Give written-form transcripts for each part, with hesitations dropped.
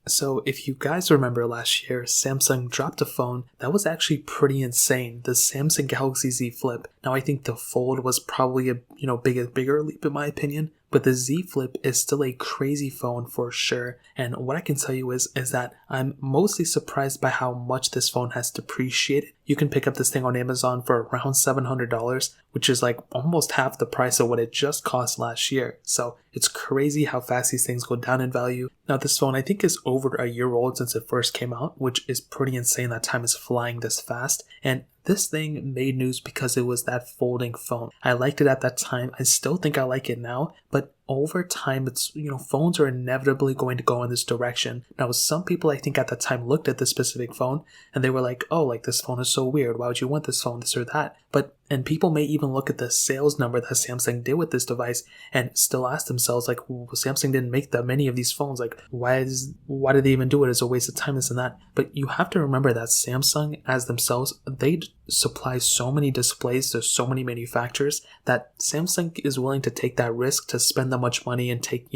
So if you guys remember last year, Samsung dropped a phone that was actually pretty insane, the Samsung Galaxy Z Flip. Now I think the Fold was probably a bigger leap in my opinion, but the Z Flip is still a crazy phone for sure. And what I can tell you is that I'm mostly surprised by how much this phone has depreciated. You can pick up this thing on Amazon for around $700, which is like almost half the price of what it just cost last year. So it's crazy how fast these things go down in value. Now this phone I think is over a year old since it first came out, which is pretty insane that time is flying this fast. And this thing made news because it was that folding phone. I liked it at that time. I still think I like it now, but over time, it's, phones are inevitably going to go in this direction. Now, some people I think at that time looked at this specific phone and they were like, oh, like this phone is so weird. Why would you want this phone, this or that? And people may even look at the sales number that Samsung did with this device and still ask themselves, like, well, Samsung didn't make that many of these phones. Like, why did they even do it? It's a waste of time, this and that. But you have to remember that Samsung, as themselves, they supply so many displays to so many manufacturers that Samsung is willing to take that risk to spend that much money and take,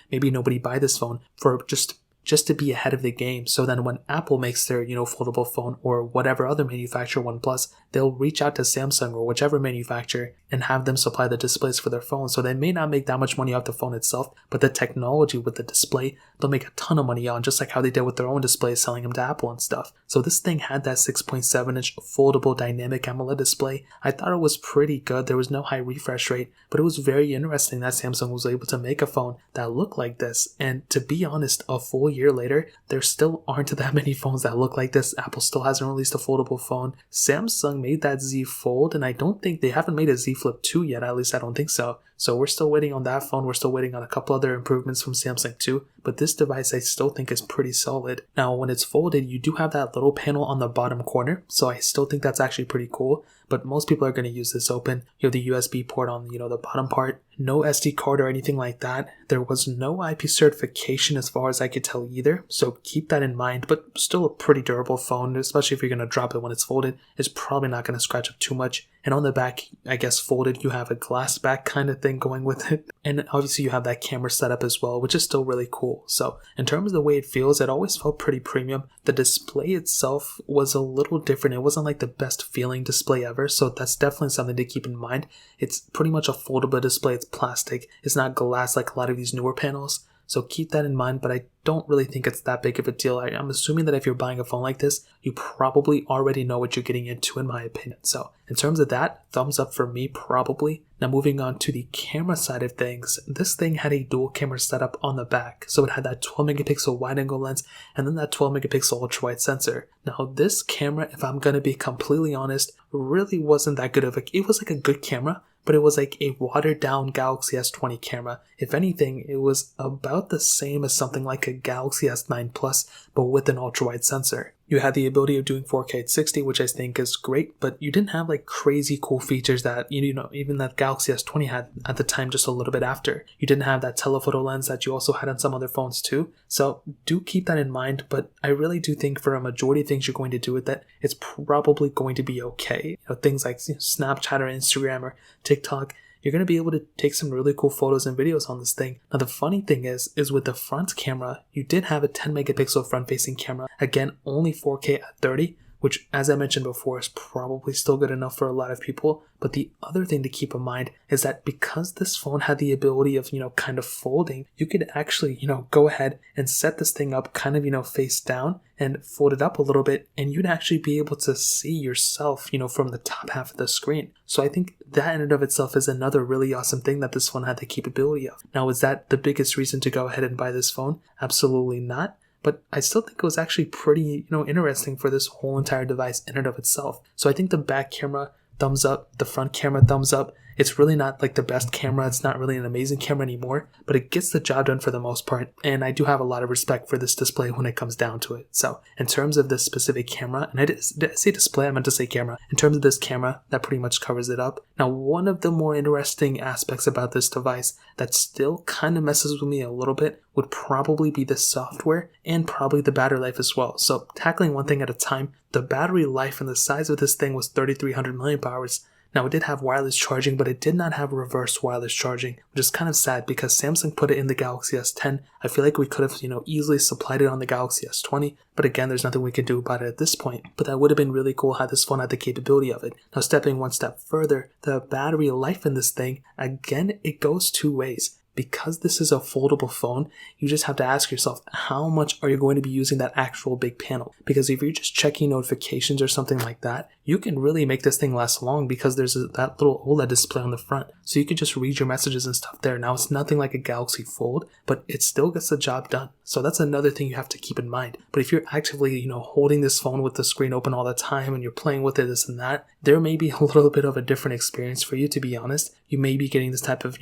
maybe nobody buy this phone for just to be ahead of the game. So then when Apple makes their, foldable phone or whatever other manufacturer, OnePlus, they'll reach out to Samsung or whichever manufacturer and have them supply the displays for their phone. So they may not make that much money off the phone itself, but the technology with the display, they'll make a ton of money on, just like how they did with their own displays, selling them to Apple and stuff. So this thing had that 6.7-inch foldable dynamic AMOLED display. I thought it was pretty good. There was no high refresh rate, but it was very interesting that Samsung was able to make a phone that looked like this. And to be honest, a full year later, there still aren't that many phones that look like this. Apple still hasn't released a foldable phone. Samsung made that Z Fold, and I don't think they haven't made a Z Flip 2 yet. At least I don't think so. So we're still waiting on that phone. We're still waiting on a couple other improvements from Samsung too. But this device I still think is pretty solid. Now when it's folded, you do have that little panel on the bottom corner. So I still think that's actually pretty cool. But most people are going to use this open. You have the USB port on, the bottom part. No SD card or anything like that. There was no IP certification as far as I could tell either. So keep that in mind. But still a pretty durable phone, especially if you're going to drop it when it's folded. It's probably not going to scratch up too much. And on the back, I guess folded, you have a glass back kind of thing going with it. And obviously you have that camera setup as well, which is still really cool. So in terms of the way it feels, it always felt pretty premium. The display itself was a little different. It wasn't like the best feeling display ever. So that's definitely something to keep in mind. It's pretty much a foldable display. It's plastic. It's not glass like a lot of these newer panels. So keep that in mind, but I don't really think it's that big of a deal. I'm assuming that if you're buying a phone like this, you probably already know what you're getting into, in my opinion. So in terms of that, thumbs up for me, probably. Now moving on to the camera side of things, this thing had a dual camera setup on the back. So it had that 12 megapixel wide angle lens and then that 12 megapixel ultra wide sensor. Now this camera, if I'm going to be completely honest, really wasn't that good of it was like a good camera, but it was like a watered down Galaxy S20 camera. If anything, it was about the same as something like a Galaxy S9 Plus, but with an ultra-wide sensor. You had the ability of doing 4K at 60, which I think is great, but you didn't have like crazy cool features that, even that Galaxy S20 had at the time just a little bit after. You didn't have that telephoto lens that you also had on some other phones too. So do keep that in mind, but I really do think for a majority of things you're going to do with that, it's probably going to be okay. Things like Snapchat or Instagram or TikTok, you're going to be able to take some really cool photos and videos on this thing. Now the funny thing is with the front camera, you did have a 10 megapixel front facing camera. Again, only 4K at 30, which as I mentioned before is probably still good enough for a lot of people. But the other thing to keep in mind is that because this phone had the ability of, kind of folding, you could actually, go ahead and set this thing up kind of, face down and fold it up a little bit, and you'd actually be able to see yourself, from the top half of the screen. So I think that in and of itself is another really awesome thing that this phone had the capability of. Now, is that the biggest reason to go ahead and buy this phone? Absolutely not. But I still think it was actually pretty, interesting for this whole entire device in and of itself. So I think the back camera, thumbs up, the front camera, thumbs up. It's really not like the best camera. It's not really an amazing camera anymore, but it gets the job done for the most part. And I do have a lot of respect for this display when it comes down to it. So in terms of this specific camera, and did I say display? I meant to say camera. In terms of this camera, that pretty much covers it up. Now, one of the more interesting aspects about this device that still kind of messes with me a little bit would probably be the software and probably the battery life as well. So tackling one thing at a time, the battery life and the size of this thing was 3,300 milliamp hours. Now, it did have wireless charging, but it did not have reverse wireless charging, which is kind of sad because Samsung put it in the Galaxy S10. I feel like we could have, easily supplied it on the Galaxy S20, but again, there's nothing we can do about it at this point. But that would have been really cool had this phone had the capability of it. Now, stepping one step further, the battery life in this thing, again, it goes two ways. Because this is a foldable phone, you just have to ask yourself, how much are you going to be using that actual big panel? Because if you're just checking notifications or something like that, you can really make this thing last long because there's that little OLED display on the front. So you can just read your messages and stuff there. Now, it's nothing like a Galaxy Fold, but it still gets the job done. So that's another thing you have to keep in mind. But if you're actively, holding this phone with the screen open all the time and you're playing with it, this and that, there may be a little bit of a different experience for you, to be honest. You may be getting this type of,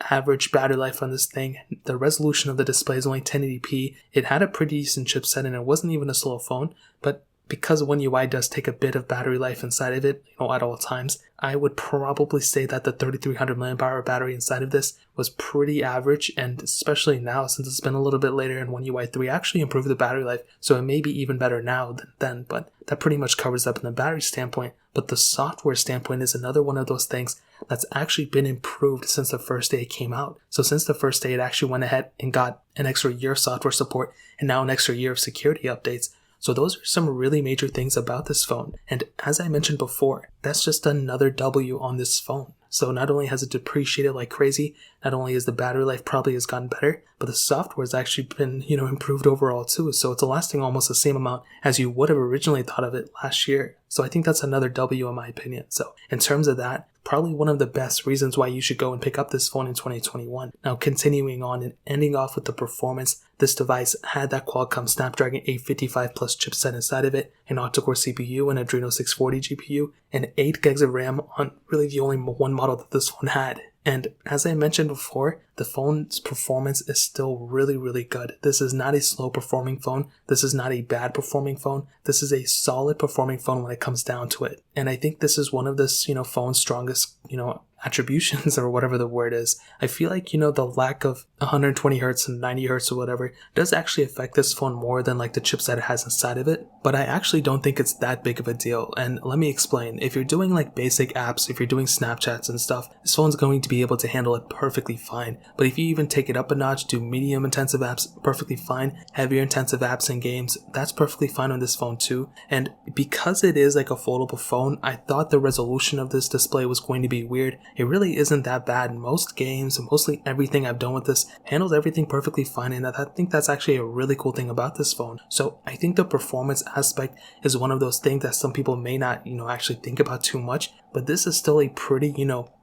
average battery life on this thing. The resolution of the display is only 1080p. It had a pretty decent chipset and it wasn't even a slow phone, but because One UI does take a bit of battery life inside of it, at all times, I would probably say that the 3300 mAh battery inside of this was pretty average, and especially now, since it's been a little bit later and One UI 3 actually improved the battery life, so it may be even better now than then, but that pretty much covers up in the battery standpoint. But the software standpoint is another one of those things that's actually been improved since the first day it came out. So since the first day, it actually went ahead and got an extra year of software support and now an extra year of security updates. So those are some really major things about this phone. And as I mentioned before, that's just another W on this phone. So not only has it depreciated like crazy, not only is the battery life probably has gotten better, but the software has actually been, improved overall too. So it's lasting almost the same amount as you would have originally thought of it last year. So I think that's another W in my opinion. So in terms of that, probably one of the best reasons why you should go and pick up this phone in 2021. Now, continuing on and ending off with the performance, this device had that Qualcomm Snapdragon 855 Plus chipset inside of it, an octa-core CPU, an Adreno 640 GPU, and 8 gigs of RAM on really the only one model that this phone had. And as I mentioned before, the phone's performance is still really, really good. This is not a slow performing phone. This is not a bad performing phone. This is a solid performing phone when it comes down to it. And I think this is one of this, phone's strongest, attributions or whatever the word is. I feel like, the lack of 120 hertz and 90 hertz or whatever does actually affect this phone more than like the chipset it has inside of it. But I actually don't think it's that big of a deal. And let me explain. If you're doing like basic apps, if you're doing Snapchats and stuff, this phone's going to be able to handle it perfectly fine. But if you even take it up a notch, do medium intensive apps, perfectly fine. Heavier intensive apps and games, that's perfectly fine on this phone too. And because it is like a foldable phone, I thought the resolution of this display was going to be weird. It really isn't that bad. Most games and mostly everything I've done with this handles everything perfectly fine, and I think that's actually a really cool thing about this phone. So I think the performance aspect is one of those things that some people may not, actually think about too much, but this is still a pretty,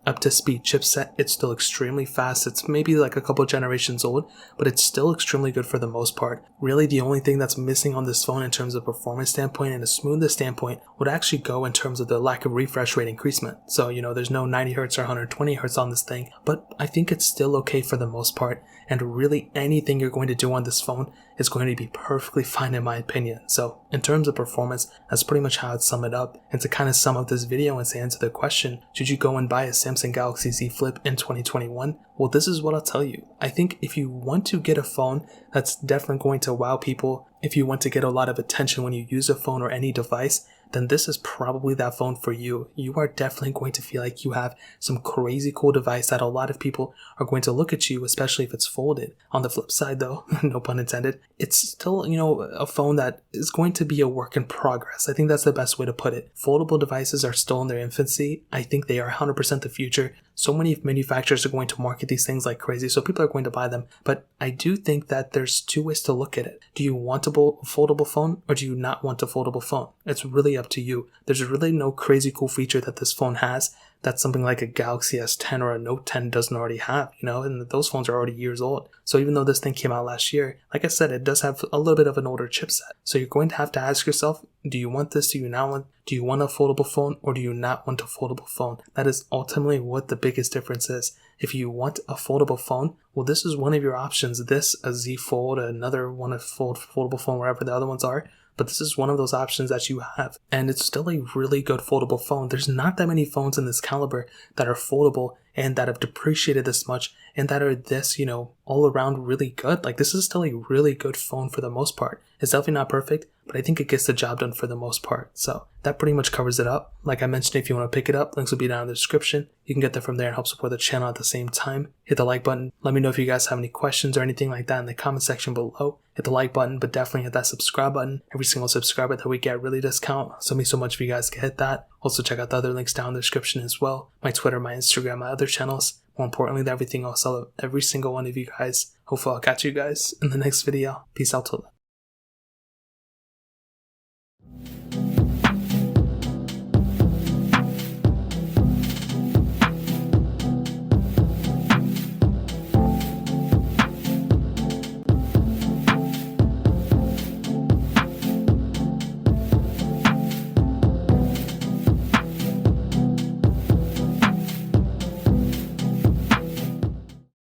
up to speed chipset. It's still extremely fast. It's maybe like a couple generations old, but it's still extremely good for the most part. Really, the only thing that's missing on this phone in terms of performance standpoint and a smoothness standpoint would actually go in terms of the lack of refresh rate increasement. So, there's no 90 hertz or 120 hertz on this thing, but I think it's still okay for the most part. And really anything you're going to do on this phone is going to be perfectly fine in my opinion. So in terms of performance, that's pretty much how I'd sum it up. And to kind of sum up this video and to answer the question, should you go and buy a Samsung Galaxy Z Flip in 2021? Well, this is what I'll tell you. I think if you want to get a phone that's definitely going to wow people, if you want to get a lot of attention when you use a phone or any device, then this is probably that phone for you. You are definitely going to feel like you have some crazy cool device that a lot of people are going to look at you, especially if it's folded. On the flip side though, no pun intended, it's still, a phone that is going to be a work in progress. I think that's the best way to put it. Foldable devices are still in their infancy. I think they are 100% the future. So many manufacturers are going to market these things like crazy, so people are going to buy them. But I do think that there's two ways to look at it. Do you want a foldable phone or do you not want a foldable phone? It's really up to you. There's really no crazy cool feature that this phone has that something like a Galaxy S10 or a Note 10 doesn't already have, and those phones are already years old. So even though this thing came out last year, like I said, it does have a little bit of an older chipset. So you're going to have to ask yourself, do you want this? Do you not want? Do you want a foldable phone or do you not want a foldable phone? That is ultimately what the biggest difference is. If you want a foldable phone, well, this is one of your options. This, a Z Fold, another one, a foldable phone, wherever the other ones are. But this is one of those options that you have. And it's still a really good foldable phone. There's not that many phones in this caliber that are foldable and that have depreciated this much and that are this, all around really good. Like, this is still a really good phone for the most part. It's definitely not perfect, but I think it gets the job done for the most part. So that pretty much covers it up. Like I mentioned, if you want to pick it up, links will be down in the description. You can get that from there and help support the channel at the same time. Hit the like button. Let me know if you guys have any questions or anything like that in the comment section below. Hit the like button, but definitely hit that subscribe button. Every single subscriber that we get really does count. So it means so much if you guys can hit that. Also check out the other links down in the description as well. My Twitter, my Instagram, my other channels. More importantly, everything else. I love every single one of you guys. Hopefully I'll catch you guys in the next video. Peace out till then.